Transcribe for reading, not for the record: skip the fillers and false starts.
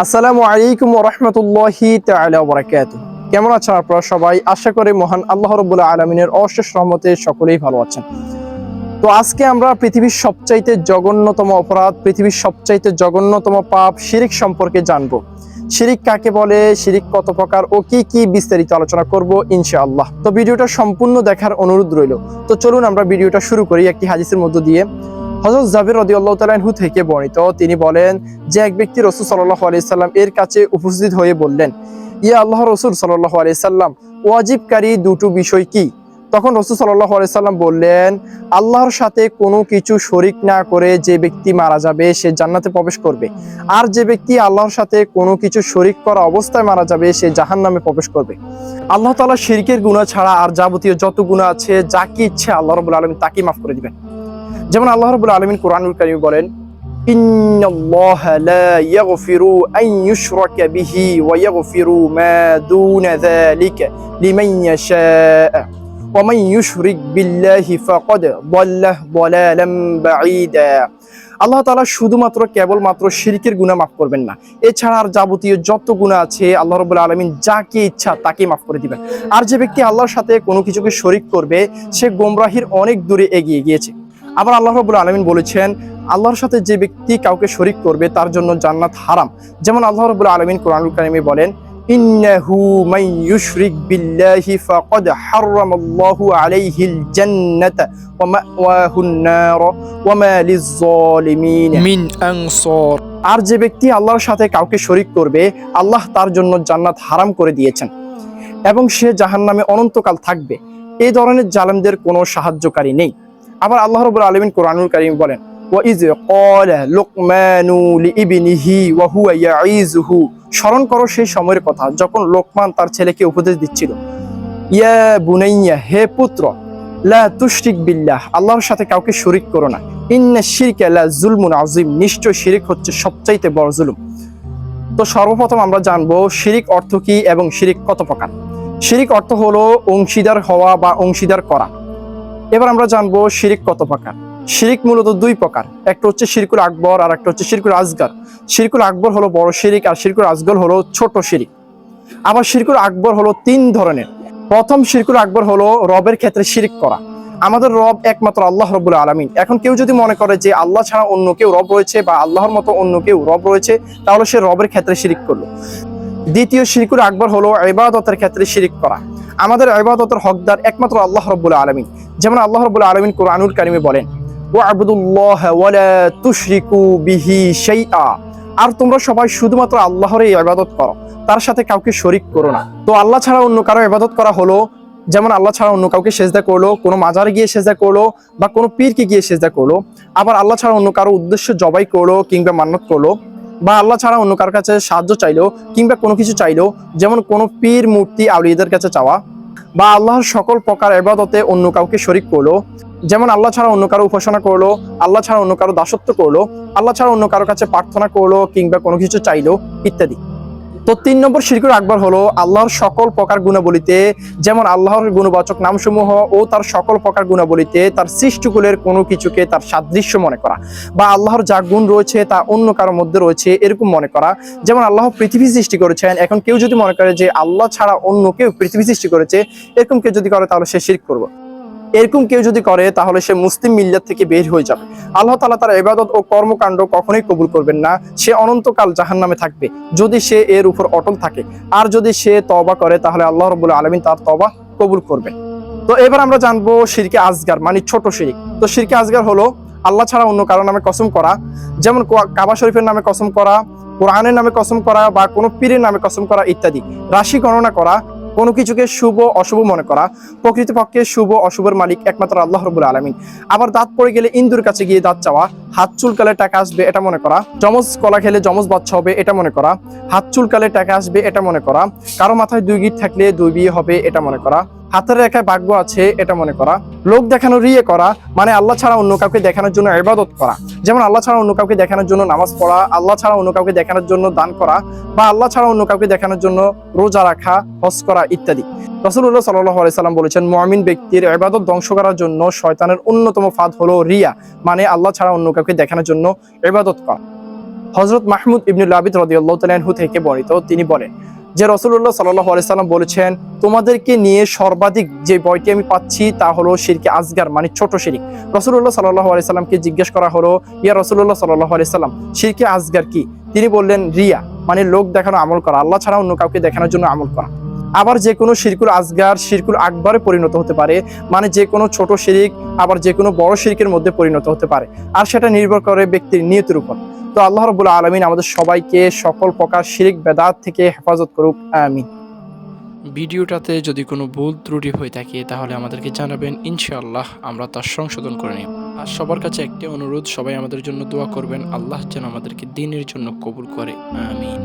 আসসালামু আলাইকুম ওয়া রাহমাতুল্লাহি তাআলা ওয়া বারাকাতুহু। কেমন আছেন আপনারা সবাই? আশা করি মহান আল্লাহ রাব্বুল আলামিনের অশেষ রহমতে সকলেই ভালো আছেন। তো আজকে আমরা পৃথিবীর সবচাইতে জঘন্যতম অপরাধ, পৃথিবীর সবচাইতে জঘন্যতম পাপ শিরক সম্পর্কে জানবো। শিরক কাকে বলে, শিরক কত প্রকার ও কি কি বিস্তারিত আলোচনা করব ইনশাআল্লাহ। তো ভিডিওটা সম্পূর্ণ দেখার অনুরোধ রইল। তো চলুন আমরা ভিডিওটা শুরু করি একটি হাদিসের মধ্য দিয়ে। হযরত জাবির রাদিয়াল্লাহু তাআলা আনহু থেকে বর্ণিত, তিনি বলেন যে এক ব্যক্তি রাসূল সাল্লাল্লাহু আলাইহি সাল্লাম এর কাছে উপস্থিত হয়ে বললেন, ইয়া আল্লাহর রাসূল সাল্লাল্লাহু আলাইহি সাল্লাম, ওয়াজিবকারী দুটো বিষয় কি? তখন রাসূল সাল্লাল্লাহু আলাইহি সাল্লাম বললেন, আল্লাহর সাথে কোনো কিছু শরীক না করে যে ব্যক্তি মারা যাবে সে জান্নাতে প্রবেশ করবে, আর যে ব্যক্তি আল্লাহর সাথে কোনো কিছু শরীক করা অবস্থায় মারা যাবে সে জাহান্নামে প্রবেশ করবে। আল্লাহ তাআলা শিরকের গুনাহ ছাড়া আর যাবতীয় যত গুনাহ আছে, যাকে ইচ্ছে আল্লাহ রাব্বুল আলামিন তাকে মাফ করে দিবেন। যেমন আল্লাহ রাব্বুল আলামিন কোরআনুল কারীমে বলেন, ইন্নাল্লাহা লা ইয়াগফিরু আন ইউশরাকা বিহি ওয়া ইয়াগফিরু মা দুনা যালিকা লিমান ইয়াশা ওয়া মান ইউশরিক বিল্লাহি ফাকাদ দাল্লা দালালাম বাঈদা। আল্লাহ তাআলা শুধুমাত্র কেবলমাত্র শিরকের গুনাহ মাফ করবেন না, এছাড়া আর যাবতীয় যত গুনাহ আছে আল্লাহ রাব্বুল আলামিন যাকে ইচ্ছা তাকে মাফ করে দিবেন। আর যে ব্যক্তি আল্লাহর সাথে কোনো কিছুকে শরীক করবে সে গোমরাহির অনেক দূরে এগিয়ে গিয়েছে। আবার আল্লাহ রাব্বুল আলামিন বলেছেন, আল্লাহর সাথে যে ব্যক্তি কাউকে শরীক করবে তার জন্য জান্নাত হারাম। যেমন আল্লাহ রাব্বুল আলামিন কোরআনুল কারীমে বলেন, ইন্নাহু মান ইউশরিক বিল্লাহি ফাকাদ হারামাল্লাহু আলাইহিল জান্নাতা ওয়া মাওয়াহুন নার ওয়া মা লিয-যালিমিন মিন আনসার। আর যে ব্যক্তি আল্লাহর সাথে কাউকে শরীক করবে আল্লাহ তার জন্য জান্নাত হারাম করে দিয়েছেন এবং সে জাহান্নামে অনন্তকাল থাকবে। এই ধরনের জালেমদের কোনো সাহায্যকারী নেই। আবার আল্লাহ রাব্বুল আলামিন কোরআনুল কারীম বলেন, ওয়া ইয ক্বালা লুকমানু লিইবনিহি ওয়া হুয়া ইয়াইযুহু। স্মরণ করো সেই সময়ের কথা যখন লোকমান তার ছেলেকে উপদেশ দিচ্ছিল, ইয়া বুনাইয়া, হে পুত্র, লা তুশরিক বিল্লাহ, আল্লাহর সাথে কাউকে শরীক করো না, ইন্নাশ শিরকা লা যুলমুন আযীম, নিশ্চয় শিরক হচ্ছে সবচাইতে বড় জুলুম। তো সর্বপ্রথম আমরা জানবো শিরক অর্থ কি এবং শিরক কত প্রকার। শিরক অর্থ হলো অংশীদার হওয়া বা অংশীদার করা। এবার আমরা জানবো শিরক কত প্রকার। শিরক মূলত দুই প্রকার, একটা হচ্ছে শিরকুল আকবর আর একটা হচ্ছে শিরকুল আসগর। শিরকুল আকবর হলো বড় শিরক আর শিরকুল আসগর হলো ছোট শিরক। আবার শিরকুল আকবর হলো তিন ধরনের। প্রথম শিরকুল আকবর হলো রবের ক্ষেত্রে শিরক করা। আমাদের রব একমাত্র আল্লাহ রাব্বুল আলামিন। এখন কেউ যদি মনে করে যে আল্লাহ ছাড়া অন্য কেউ রব রয়েছে বা আল্লাহর মতো অন্য কেউ রব রয়েছে, তাহলে সে রবের ক্ষেত্রে শিরক করলো। দ্বিতীয় শিরকুল আকবর হলো ইবাদতের ক্ষেত্রে শিরক করা। আমাদের ইবাদতের হকদার একমাত্র আল্লাহ রাব্বুল আলামিন। যেমন আল্লাহ রাব্বুল আলামিন কোরআনুল কারীমে বলেন, ওয়া'বুদুল্লাহা ওয়া লা তুশরিকু বিহি শাইআ। আর তোমরা সবাই শুধুমাত্র আল্লাহরই ইবাদত করো, তার সাথে কাউকে শরীক করো না। তো আল্লাহ ছাড়া অন্য কারো ইবাদত করা হলো, যেমন আল্লাহ ছাড়া অন্য কাউকে সেজদা করলো, কোনো মাজারে গিয়ে সেজদা করলো বা কোনো পীরকে গিয়ে সেজদা করলো। আবার আল্লাহ ছাড়া অন্য কারো উদ্দেশ্য জবাই করলো কিংবা মান্নত করলো, বা আল্লাহ ছাড়া অন্য কারোর কাছে সাহায্য চাইলো কিংবা কোনো কিছু চাইলো, যেমন কোনো পীর মূর্তি আউলিয়াদের কাছে চাওয়া, বা আল্লাহর সকল প্রকার ইবাদতে অন্য কাউকে শরীক করলো, যেমন আল্লাহ ছাড়া অন্য কারো উপাসনা করলো, আল্লাহ ছাড়া অন্য কারো দাসত্ব করলো, আল্লাহ ছাড়া অন্য কারোর কাছে প্রার্থনা করলো কিংবা কোনো কিছু চাইলো ইত্যাদি। তো 3 নম্বর শিরকুল আকবর হলো আল্লাহর সকল প্রকার গুণাবলীতে, যেমন আল্লাহর গুণবাচক নামসমূহ ও তার সকল প্রকার গুণাবলীতে তার সৃষ্টিকুলের কোনো কিছুকে তার সাদৃশ্য মনে করা, বা আল্লাহর যা গুণ রয়েছে তা অন্য কারোর মধ্যে রয়েছে এরকম মনে করা। যেমন আল্লাহ পৃথিবী সৃষ্টি করেছেন, এখন কেউ যদি মনে করে যে আল্লাহ ছাড়া অন্য কেউ পৃথিবী সৃষ্টি করেছে, এরকম কেউ যদি করে তাহলে সে শিরক করবে। এরকম কেউ যদি করে তাহলে সে মুসলিম মিল্লাত থেকে বের হয়ে যাবে। আল্লাহ তাআলা তার ইবাদত ও কর্মকাণ্ড কখনোই কবুল করবেন না। সে অনন্তকাল জাহান্নামে থাকবে যদি সে এর উপর অটল থাকে। আর যদি সে তওবা করে তাহলে আল্লাহ রাব্বুল আলামিন তার তওবা কবুল করবেন। তো এবার আমরা জানবো শিরকে আসগার মানে ছোট শিরক। তো শিরকে আসগার হলো আল্লাহ ছাড়া অন্য কারো নামে কসম করা, যেমন কাবা শরীফের নামে কসম করা, কোরআনের নামে কসম করা, বা কোনো পীরের নামে কসম করা ইত্যাদি। রাশি গণনা করা, কোনো কিছুকে শুভ অশুভ মনে করা। প্রকৃতপক্ষে শুভ অশুভের মালিক একমাত্র আল্লাহ রাব্বুল আলামিন। আবার দাঁত পড়ে গেলে ইন্দুর কাছে গিয়ে দাঁত চাওয়া, হাত চুলকালে টাকা আসবে এটা মনে করা, যমজ কলা খেলে যমজ বাচ্চা হবে এটা মনে করা, হাত চুলকালে টাকা আসবে এটা মনে করা, কারো মাথায় 2 গিট থাকলে 2 বিয়ে হবে এটা মনে করা, হাতের রেখায় ভাগ্য আছে এটা মনে করা, লোক দেখানো রিয়ে করা মানে আল্লাহ ছাড়া অন্য কাউকে দেখানোর জন্য ইবাদত করা, যেমন আল্লাহ ছাড়া অন্য কাউকে দেখানোর জন্য নামাজ পড়া, আল্লাহ ছাড়া অন্য কাউকে দেখানোর জন্য দান করা, বা আল্লাহ ছাড়া অন্য কাউকে দেখানোর জন্য রোজা রাখা, হজ করা ইত্যাদি। রাসূলুল্লাহ সাল্লাল্লাহু আলাইহি সাল্লাম বলেছেন, মুমিন ব্যক্তির ইবাদত ধ্বংস করার জন্য শয়তানের অন্যতম ফাঁদ হলো রিয়া, মানে আল্লাহ ছাড়া অন্য কাউকে দেখানোর জন্য ইবাদত করা। হযরত মাহমুদ ইবনে লাবিদ রাদিয়াল্লাহু তাআলা আনহু থেকে বর্ণিত, তিনি বলেন যে রাসূলুল্লাহ সাল্লাল্লাহু আলাইহি সাল্লাম বলেছেন, তোমাদেরকে নিয়ে সর্বাধিক যে ভয়টি আমি পাচ্ছি তা হলো শিরকে আসগার, মানে ছোট শিরক। রাসূলুল্লাহ সাল্লাল্লাহু আলাইহি সাল্লামকে জিজ্ঞেস করা হলো, ইয়া রাসূলুল্লাহ সাল্লাল্লাহু আলাইহি সাল্লাম, শিরকে আসগার কি? তিনি বললেন, রিয়া, মানে লোক দেখানো আমল করা, আল্লাহ ছাড়া অন্য কাউকে দেখানোর জন্য আমল করা। আবার যে কোনো শিরকুল আসগার শিরকুল আকবরে পরিণত হতে পারে, মানে যে কোনো ছোট শিরিক আবার যে কোনো বড় শিরকের মধ্যে পরিণত হতে পারে, আর সেটা নির্ভর করে ব্যক্তির নিয়তের উপর। তো আল্লাহ রাব্বুল আলামিন আমাদের সবাইকে সকল প্রকার শিরিক বেদাত থেকে হেফাজত করুক, আমিন। ভিডিওটাতে যদি কোনো ভুল ত্রুটি হয়ে থাকে তাহলে আমাদেরকে জানাবেন, ইনশাআল্লাহ আমরা তার সংশোধন করে নেব। আর সবার কাছে একটি অনুরোধ, সবাই আমাদের জন্য দোয়া করবেন, আল্লাহ যেন আমাদেরকে দ্বীনের জন্য কবুল করে, আমিন।